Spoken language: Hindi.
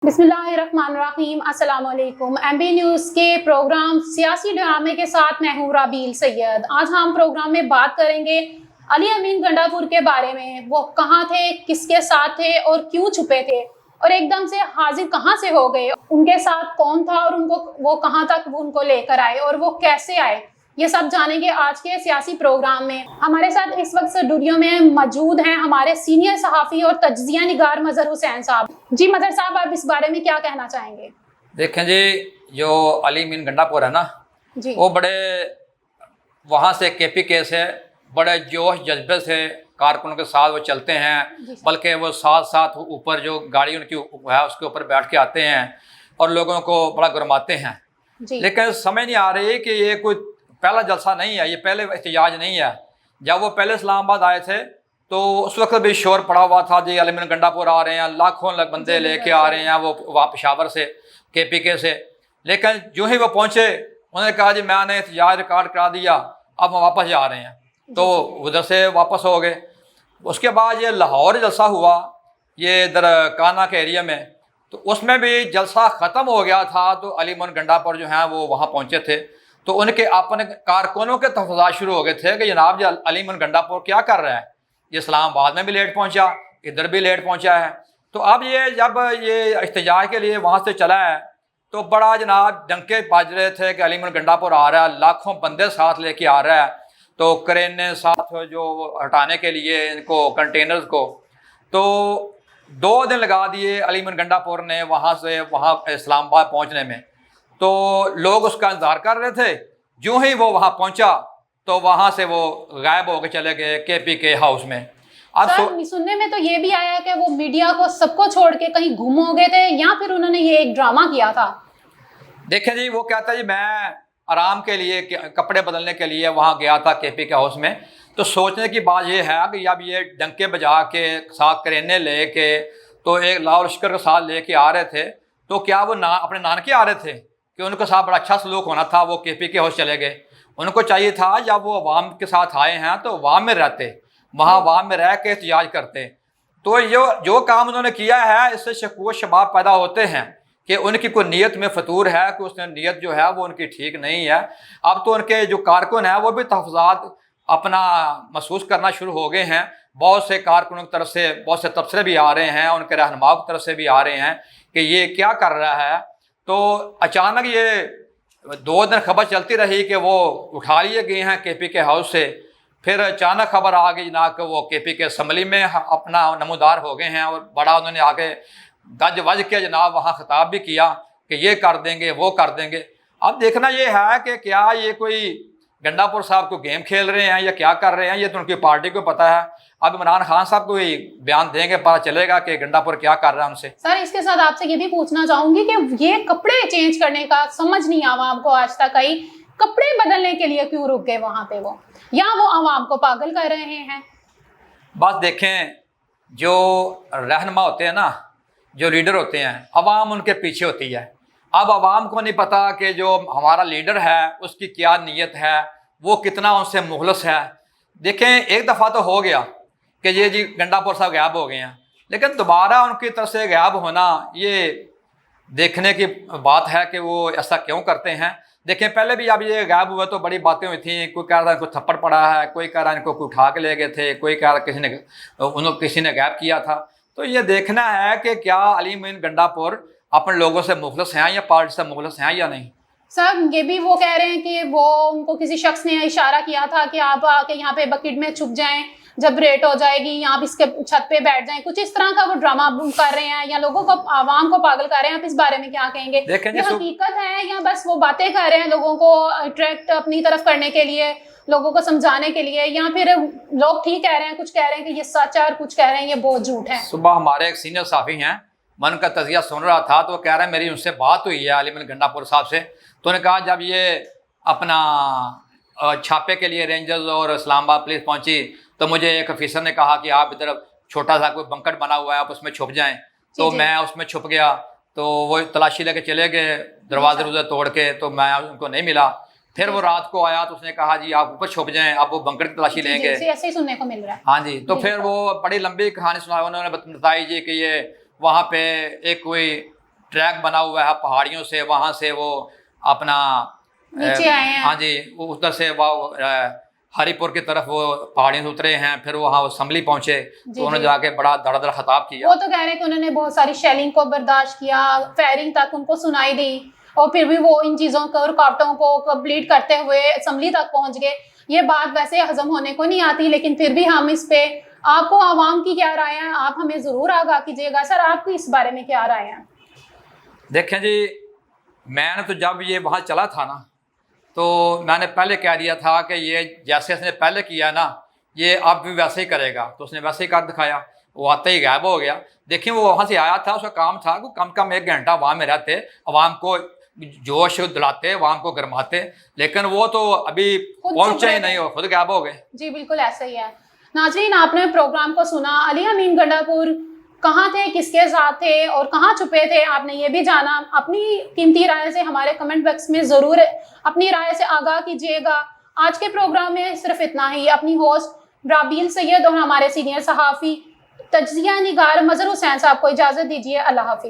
बिस्मिल्लाहिर्रहमानिर्रहीम अस्सलाम वालेकुम। MB न्यूज़ के प्रोग्राम सियासी ड्रामे के साथ मैं हूँ राबील सैयद। आज हम प्रोग्राम में बात करेंगे अली अमीन गंडापुर के बारे में। वो कहाँ थे, किसके साथ थे और क्यों छुपे थे और एकदम से हाजिर कहाँ से हो गए, उनके साथ कौन था और उनको वो कहाँ तक उनको लेकर आए और वो कैसे आए, ये सब जानेंगे आज के सियासी प्रोग्राम में। हमारे साथ इस वक्त स्टूडियो में मौजूद हैं हमारे सीनियर सहाफ़ी और तज्ज़िया निगार मजहर हुसैन साहब। जी मजहर साहब, आप इस बारे में क्या कहना चाहेंगे? देखें जी, जो अली अमीन गंडापुर है ना जी, वो बड़े वहाँ से KPK से बड़े जोश जज्बे से कारकुनों के साथ वो चलते हैं, बल्कि वो साथ साथ ऊपर जो गाड़ी उनकी है उसके ऊपर बैठ के आते हैं और लोगों को बड़ा गुरमाते हैं। लेकिन समझ नहीं आ रही कि ये कोई पहला जलसा नहीं है, ये पहले एहतजाज नहीं है। जब वो पहले इस्लामाबाद आए थे तो उस वक्त भी शोर पड़ा हुआ था जी अली अमीन गंडापुर आ रहे हैं, लाखों बंदे लेके आ रहे हैं वो वहाँ पेशावर से KPK से। लेकिन जो ही वो पहुँचे उन्होंने कहा जी मैंने एहतजाज रिकॉर्ड करा दिया, अब हम वापस जा रहे हैं, तो उधर से वापस हो गए। उसके बाद ये लाहौर जलसा हुआ, ये इधर काना के एरिया में, तो उसमें भी जलसा ख़त्म हो गया था। तो अली अमीन गंडापुर जो हैं वो वहाँ पहुँचे थे, तो उनके अपने कारकुनों के तहफ़्फ़ुज़ात शुरू हो गए थे कि जनाब जी अली अमीन गंडापुर क्या कर रहा है, ये इस्लामाबाद में भी लेट पहुँचा, इधर भी लेट पहुँचा है। तो अब ये जब ये एहतजाज के लिए वहाँ से चला है तो बड़ा जनाब डंके बज रहे थे कि अली अमीन गंडापुर आ रहा है, लाखों बंदे साथ लेके आ रहा है, तो क्रेन साथ जो हटाने के लिए इनको कंटेनर्स को, तो 2 दिन लगा दिए अली अमीन गंडापुर ने वहाँ से वहाँ इस्लामाबाद पहुँचने में। तो लोग उसका इंतज़ार कर रहे थे। जो ही वो वहाँ पहुँचा तो वहाँ से वो गायब होकर चले गए KPK हाउस में। अब सुनने में तो ये भी आया कि वो मीडिया को सबको छोड़ के कहीं गुम हो गए थे या फिर उन्होंने ये एक ड्रामा किया था। देखें जी, वो कहता है जी मैं आराम के लिए कपड़े बदलने के लिए वहाँ गया था KPK हाउस में। तो सोचने की बात ये है कि अब ये डंके बजा के साथ करेने ले के तो एक लाहौर लश्कर के साथ लेके आ रहे थे, तो क्या वो अपने नानके आ रहे थे कि उनके साथ बड़ा अच्छा सलूक होना था, वो KPK हाउस चले गए। उनको चाहिए था जब वो अवाम के साथ आए हैं तो अवाम में रहते, वहाँ अवाम में रह के एहतजाज करते। तो जो काम उन्होंने किया है इससे शकूक शबाब पैदा होते हैं कि उनकी कोई नीयत में फतूर है, कि उसने नीयत जो है वो उनकी ठीक नहीं है। अब तो उनके जो कारकुन हैं वो भी तहफ़्फ़ुज़ात अपना महसूस करना शुरू हो गए हैं। बहुत से कारकुनों की तरफ से बहुत से तबसरे भी आ रहे हैं, उनके रहनुमाओं की तरफ से भी आ रहे हैं कि ये क्या कर रहा है। तो अचानक ये 2 दिन खबर चलती रही कि वो उठा लिए गए हैं KPK हाउस से। फिर अचानक खबर आ गई ना कि वो KPK असम्बली में अपना नमूदार हो गए हैं और बड़ा उन्होंने आगे गज वज के जनाब वहाँ खिताब भी किया कि ये कर देंगे वो कर देंगे। अब देखना ये है कि क्या ये कोई गंडापुर साहब को गेम खेल रहे हैं या क्या कर रहे हैं, ये तो उनकी पार्टी को पता है। अब इमरान खान साहब को ही बयान देंगे, पता चलेगा कि गंडापुर क्या कर रहा है उनसे। सर, इसके साथ आपसे ये भी पूछना चाहूंगी कि ये कपड़े चेंज करने का समझ नहीं आवा आपको आज तक आई, कपड़े बदलने के लिए क्यों रुक गए वहां पे वो, या वो आवाम को पागल कर रहे हैं? बस देखें, जो रहनुमा होते हैं ना, जो लीडर होते हैं, अवाम उनके पीछे होती है। अब अवाम को नहीं पता कि जो हमारा लीडर है उसकी क्या नीयत है, वो कितना उनसे मुखलस है। देखें, एक दफ़ा तो हो गया कि ये जी गंडापुर साहब गायब हो गए हैं, लेकिन दोबारा उनकी तरफ से गायब होना ये देखने की बात है कि वो ऐसा क्यों करते हैं। देखें, पहले भी अब ये गायब हुए तो बड़ी बातें हुई थी, कोई कह रहा है इनको थप्पड़ पड़ा है, कोई कह रहा है इनको उठा के ले गए थे, कोई कह रहा किसी ने गायब किया था। तो ये देखना है कि क्या अली अमीन गंडापुर अपने लोगों से मुखलस हैं या पार्टी से मुखलस हैं या नहीं। सर, ये भी वो कह रहे हैं कि वो उनको किसी शख्स ने इशारा किया था कि आप आके यहाँ पे बकेट में छुप जाएं, जब रेट हो जाएगी यहाँ इसके छत पे बैठ जाएं, कुछ इस तरह का वो ड्रामा कर रहे हैं या लोगों को आवाम को पागल कर रहे हैं। आप इस बारे में क्या कहेंगे? ये हकीकत है या बस वो बातें कर रहे हैं लोगों को अट्रैक्ट अपनी तरफ करने के लिए, लोगों को समझाने के लिए, या फिर लोग ठीक कह रहे हैं, कुछ कह रहे हैं कि ये सच है और कुछ कह रहे हैं ये बहुत झूठ है? सुबह हमारे एक सीनियर साफी हैं, मन का तजिया सुन रहा था तो कह रहे हैं मेरी उनसे बात हुई है अली अमीन गंडापुर साहब से। तो उन्होंने कहा जब ये अपना छापे के लिए रेंजर्स और इस्लामाबाद पुलिस पहुंची तो मुझे एक ऑफिसर ने कहा कि आप इधर छोटा सा कोई बंकर बना हुआ है, आप उसमें छुप जाएं। तो मैं उसमें छुप गया, तो वो तलाशी लेके चले गए दरवाजे तोड़ के, तो मैं उनको नहीं मिला। फिर वो रात को आया तो उसने कहा जी आप ऊपर छुप जाएं, आप वो बंकर की तलाशी लेंगे। ऐसे ही सुनने को मिल रहा है। हाँ जी, तो फिर वो बड़ी लंबी कहानी सुनाई उन्होंने, बताई जी कि ये वहाँ पे एक कोई ट्रैक बना हुआ है पहाड़ियों से, वहाँ से वो अपना नीचे आए हैं। हाँ जी, वो उधर से वो हरिपुर की तरफ वो पहाड़ियों से उतरे हैं, फिर वहाँ असम्बली पहुँचे तो उन्होंने जाके बड़ा धड़ाधड़ खिताब किया। वो तो कह रहे हैं कि उन्होंने बहुत सारी शेलिंग को बर्दाश्त किया, फायरिंग तक उनको सुनाई दी, और फिर भी वो इन चीज़ों को, रुकावटों को कंप्लीट करते हुए असम्बली तक पहुँच गए। ये बात वैसे हजम होने को नहीं आती, लेकिन फिर भी हम इस पे, आपको आवाम की क्या राय है, आप हमें ज़रूर आगाह कीजिएगा। सर, आपकी इस बारे में क्या राय है? देखें जी, मैंने तो जब ये वहाँ चला था ना, तो मैंने पहले कह दिया था कि ये जैसे इसने पहले किया ना, ये अब भी वैसे ही करेगा। तो उसने वैसे ही कर दिखाया, वो आते ही गायब हो गया। देखिए, वो वहाँ से आया था, उसका काम था कि कम कम 1 घंटा वहाँ में रहते, अवाम को जोश दिलाते, अवाम को गरमाते, लेकिन वो तो अभी पहुँचे ही नहीं, हो खुद गायब हो गए। जी बिल्कुल ऐसा ही है। नाजरीन, आपने प्रोग्राम को सुना। अली अमीन गंडापुर कहाँ थे, किसके साथ थे और कहाँ छुपे थे, आपने ये भी जाना। अपनी कीमती राय से हमारे कमेंट बॉक्स में ज़रूर अपनी राय से आगाह कीजिएगा। आज के प्रोग्राम में सिर्फ इतना ही। अपनी होस्ट राबील सैयद और हमारे सीनियर सहाफ़ी तज्ज़िया निगार मज़हर हुसैन साहब को इजाज़त दीजिए। अल्लाह हाफ़िज़।